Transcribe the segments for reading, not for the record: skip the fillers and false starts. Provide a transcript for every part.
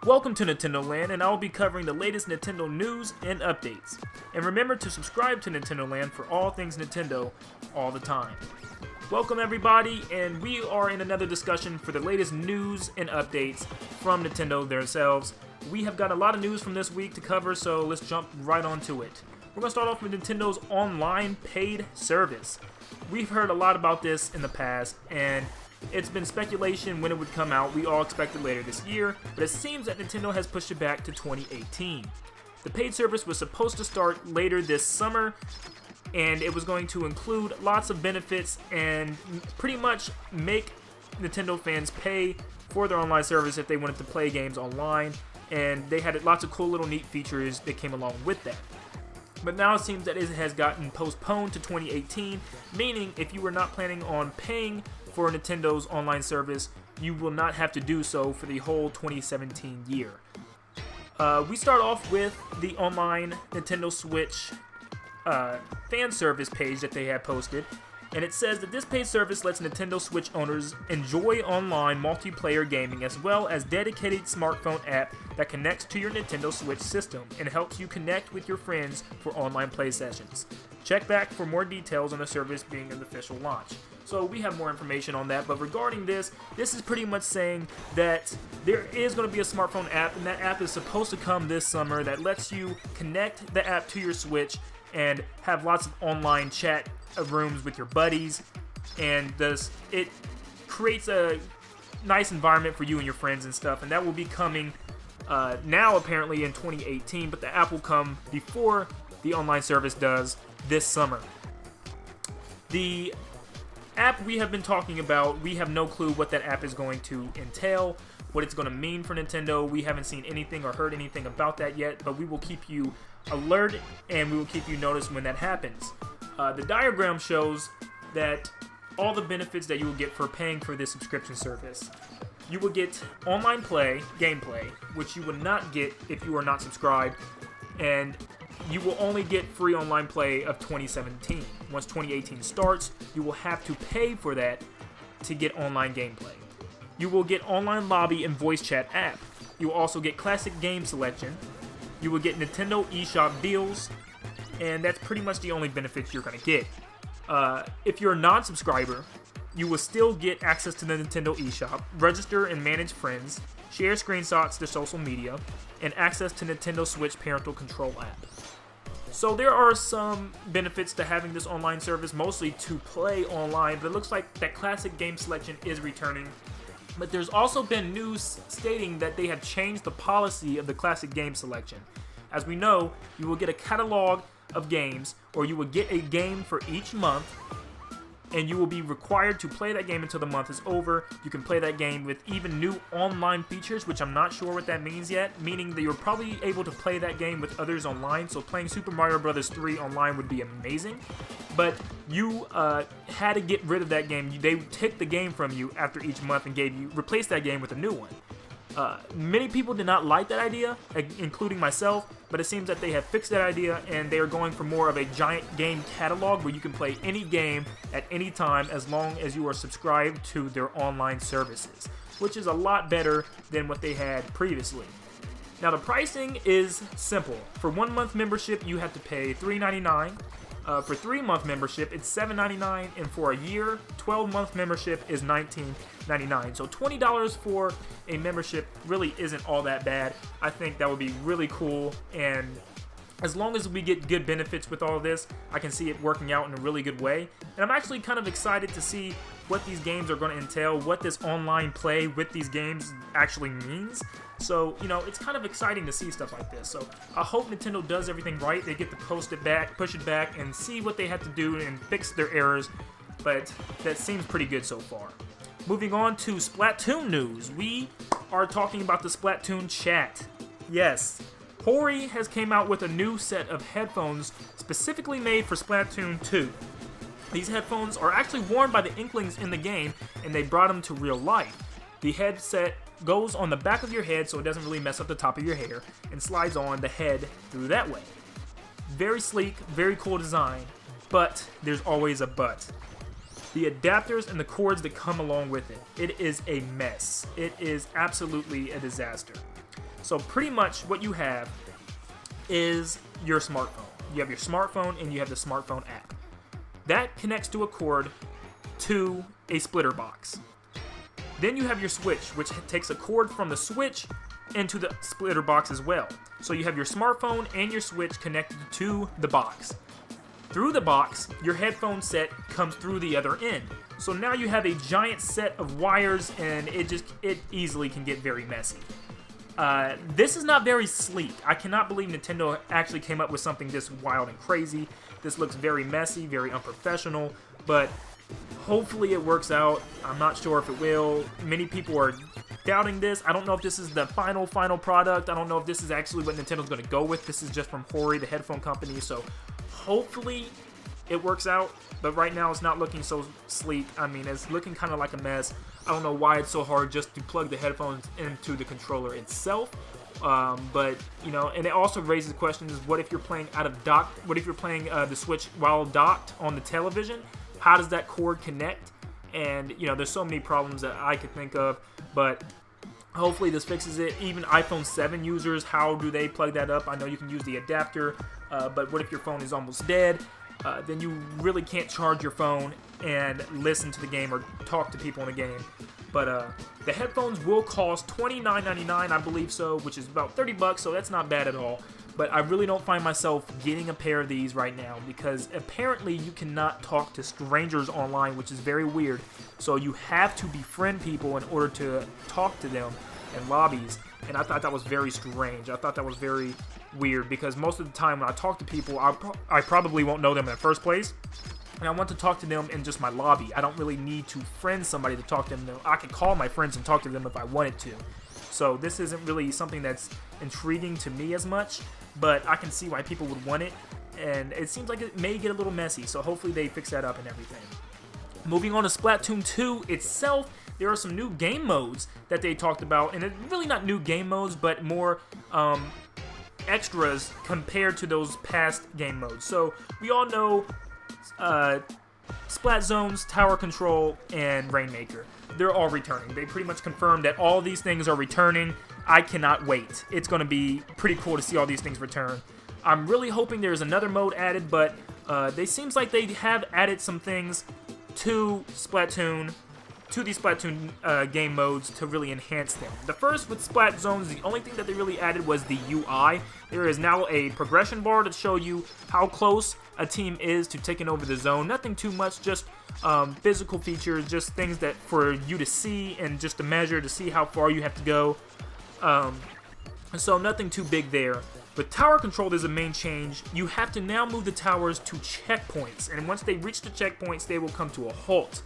Welcome to Nintendo Land, and I will be covering the latest Nintendo news and updates. And remember to subscribe to Nintendo Land for all things Nintendo all the time. Welcome everybody, and we are in another discussion for the latest news and updates from Nintendo themselves. We have got a lot of news from this week to cover, so let's jump right onto it. We're going to start off with Nintendo's online paid service. We've heard a lot about this in the past, and it's been speculation when it would come out. We all expected later this year, but it seems that Nintendo has pushed it back to 2018. The paid service was supposed to start later this summer, and it was going to include lots of benefits and pretty much make Nintendo fans pay for their online service if they wanted to play games online, and they had lots of cool little neat features that came along with that. But now it seems that it has gotten postponed to 2018, meaning if you were not planning on paying for Nintendo's online service, you will not have to do so for the whole 2017 year. We start off with the online Nintendo Switch fan service page that they have posted, and it says that this paid service lets Nintendo Switch owners enjoy online multiplayer gaming as well as dedicated smartphone app that connects to your Nintendo Switch system and helps you connect with your friends for online play sessions. Check back for more details on the service being an official launch. So we have more information on that, but regarding this is pretty much saying that there is going to be a smartphone app, and that app is supposed to come this summer that lets you connect the app to your Switch and have lots of online chat rooms with your buddies, and it creates a nice environment for you and your friends and stuff, and that will be coming now apparently in 2018, but the app will come before the online service does this summer. The app we have been talking about, we have no clue what that app is going to entail, what it's going to mean for Nintendo. We haven't seen anything or heard anything about that yet, but we will keep you alert and we will keep you noticed when that happens. The diagram shows that all the benefits that you will get for paying for this subscription service. You will get online gameplay, which you would not get if you are not subscribed, and you will only get free online play of 2017. Once 2018 starts, you will have to pay for that to get online gameplay. You will get online lobby and voice chat app. You will also get classic game selection. You will get Nintendo eShop deals, and that's pretty much the only benefits you're going to get. If you're a non-subscriber, you will still get access to the Nintendo eShop, register and manage friends, share screenshots to social media, and access to Nintendo Switch parental control app. So there are some benefits to having this online service, mostly to play online, but it looks like that classic game selection is returning. But there's also been news stating that they have changed the policy of the classic game selection. As we know, you will get a catalog of games, or you will get a game for each month, and you will be required to play that game until the month is over. You can play that game with even new online features, which I'm not sure what that means yet, meaning that you're probably able to play that game with others online, so playing Super Mario Bros. 3 online would be amazing, but you had to get rid of that game. They took the game from you after each month and replaced that game with a new one. Many people did not like that idea, including myself, but it seems that they have fixed that idea and they are going for more of a giant game catalog where you can play any game at any time as long as you are subscribed to their online services, which is a lot better than what they had previously. Now the pricing is simple. For 1 month membership you have to pay $3.99. For 3-month membership, it's $7.99, and for a year, 12-month membership is $19.99. So $20 for a membership really isn't all that bad. I think that would be really cool, and as long as we get good benefits with all of this, I can see it working out in a really good way. And I'm actually kind of excited to see what these games are going to entail, what this online play with these games actually means. So, it's kind of exciting to see stuff like this. So, I hope Nintendo does everything right. They get to push it back, and see what they have to do and fix their errors. But that seems pretty good so far. Moving on to Splatoon news. We are talking about the Splatoon chat. Yes, Hori has came out with a new set of headphones specifically made for Splatoon 2. These headphones are actually worn by the Inklings in the game, and they brought them to real life. The headset goes on the back of your head so it doesn't really mess up the top of your hair, and slides on the head through that way. Very sleek, very cool design, but there's always a but. The adapters and the cords that come along with it. It is a mess. It is absolutely a disaster. So pretty much what you have is your smartphone. You have your smartphone and you have the smartphone app. That connects to a cord to a splitter box. Then you have your Switch, which takes a cord from the Switch into the splitter box as well. So you have your smartphone and your Switch connected to the box. Through the box, your headphone set comes through the other end. So now you have a giant set of wires, and it easily can get very messy. This is not very sleek. I cannot believe Nintendo actually came up with something this wild and crazy. This looks very messy, very unprofessional, but hopefully it works out. I'm not sure if it will. Many people are doubting this. I don't know if this is the final product. I don't know if this is actually what Nintendo's going to go with. This is just from Hori, the headphone company, so hopefully it works out. But right now it's not looking so sleek. I mean, it's looking kind of like a mess. I don't know why it's so hard just to plug the headphones into the controller itself. But, you know, and it also raises questions, what if you're playing out of dock? What if you're playing the Switch while docked on the television? How does that cord connect? And, you know, there's so many problems that I could think of, but hopefully this fixes it. Even iPhone 7 users, how do they plug that up? I know you can use the adapter, but what if your phone is almost dead? Then you really can't charge your phone and listen to the game or talk to people in the game. But the headphones will cost $29.99, I believe so, which is about $30, so that's not bad at all. But I really don't find myself getting a pair of these right now because apparently you cannot talk to strangers online, which is very weird. So you have to befriend people in order to talk to them in lobbies. And I thought that was very strange. I thought that was very weird because most of the time when I talk to people, I probably won't know them in the first place. And I want to talk to them in just my lobby. I don't really need to friend somebody to talk to them. I can call my friends and talk to them if I wanted to. So this isn't really something that's intriguing to me as much, but I can see why people would want it. And it seems like it may get a little messy, so hopefully they fix that up and everything. Moving on to Splatoon 2 itself, there are some new game modes that they talked about, and it's really not new game modes, but more extras compared to those past game modes. So we all know Splat Zones, Tower Control, and Rainmaker. They're all returning. They pretty much confirmed that all these things are returning. I cannot wait. It's going to be pretty cool to see all these things return. I'm really hoping there's another mode added, but they seems like they have added some things to Splatoon, to these Splatoon game modes to really enhance them. The first with Splat Zones, the only thing that they really added was the UI. There is now a progression bar to show you how close a team is to taking over the zone. Nothing too much, just physical features, just things that for you to see and just to measure to see how far you have to go. So nothing too big there. With tower control, there's a main change. You have to now move the towers to checkpoints, and once they reach the checkpoints, they will come to a halt.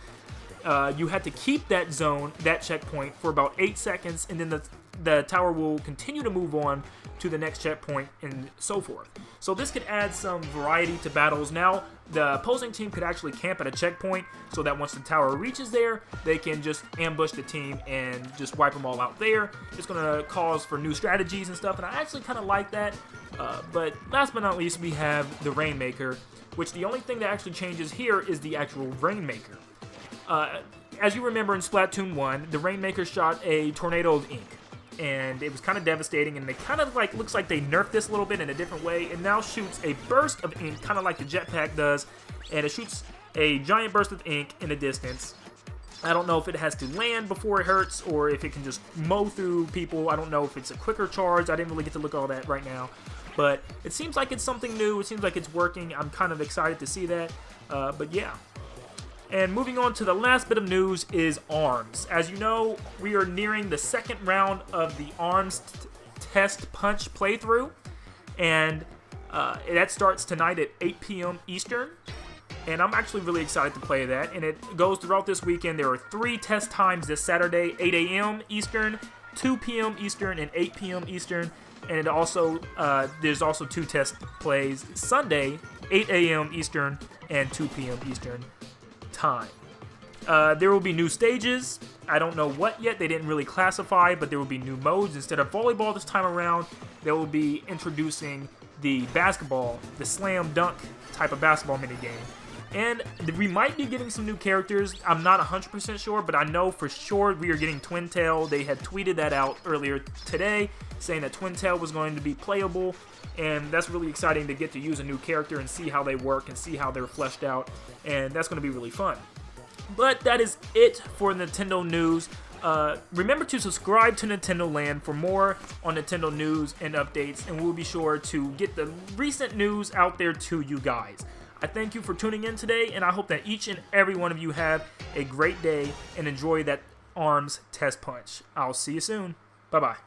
You have to keep that zone, that checkpoint, for about 8 seconds, and then the tower will continue to move on to the next checkpoint and so forth. So this could add some variety to battles. Now, the opposing team could actually camp at a checkpoint so that once the tower reaches there, they can just ambush the team and just wipe them all out there. It's going to cause for new strategies and stuff, and I actually kind of like that. But last but not least, we have the Rainmaker, which the only thing that actually changes here is the actual Rainmaker. As you remember in Splatoon 1, the Rainmaker shot a tornado of ink, and it was kind of devastating, and they kind of like looks like they nerfed this a little bit in a different way. It now shoots a burst of ink, kind of like the jetpack does, and it shoots a giant burst of ink in the distance. I don't know if it has to land before it hurts, or if it can just mow through people. I don't know if it's a quicker charge. I didn't really get to look at all that right now, but it seems like it's something new. It seems like it's working. I'm kind of excited to see that, but yeah. And moving on to the last bit of news is ARMS. As you know, we are nearing the second round of the ARMS Test Punch playthrough, and that starts tonight at 8 p.m. Eastern, and I'm actually really excited to play that, and it goes throughout this weekend. There are 3 test times this Saturday, 8 a.m. Eastern, 2 p.m. Eastern, and 8 p.m. Eastern, and it also there's also 2 test plays Sunday, 8 a.m. Eastern, and 2 p.m. Eastern time. There will be new stages. I don't know what yet. They didn't really classify, but there will be new modes. Instead of volleyball this time around, they will be introducing the basketball, the slam dunk type of basketball minigame. And we might be getting some new characters. I'm not 100% sure, but I know for sure we are getting Twintelle. They had tweeted that out earlier today, saying that Twintelle was going to be playable, and that's really exciting to get to use a new character and see how they work and see how they're fleshed out, and that's going to be really fun. But that is it for Nintendo news. Remember to subscribe to Nintendo Land for more on Nintendo news and updates, and we'll be sure to get the recent news out there to you guys. I thank you for tuning in today, and I hope that each and every one of you have a great day and enjoy that ARMS test punch. I'll see you soon. Bye-bye.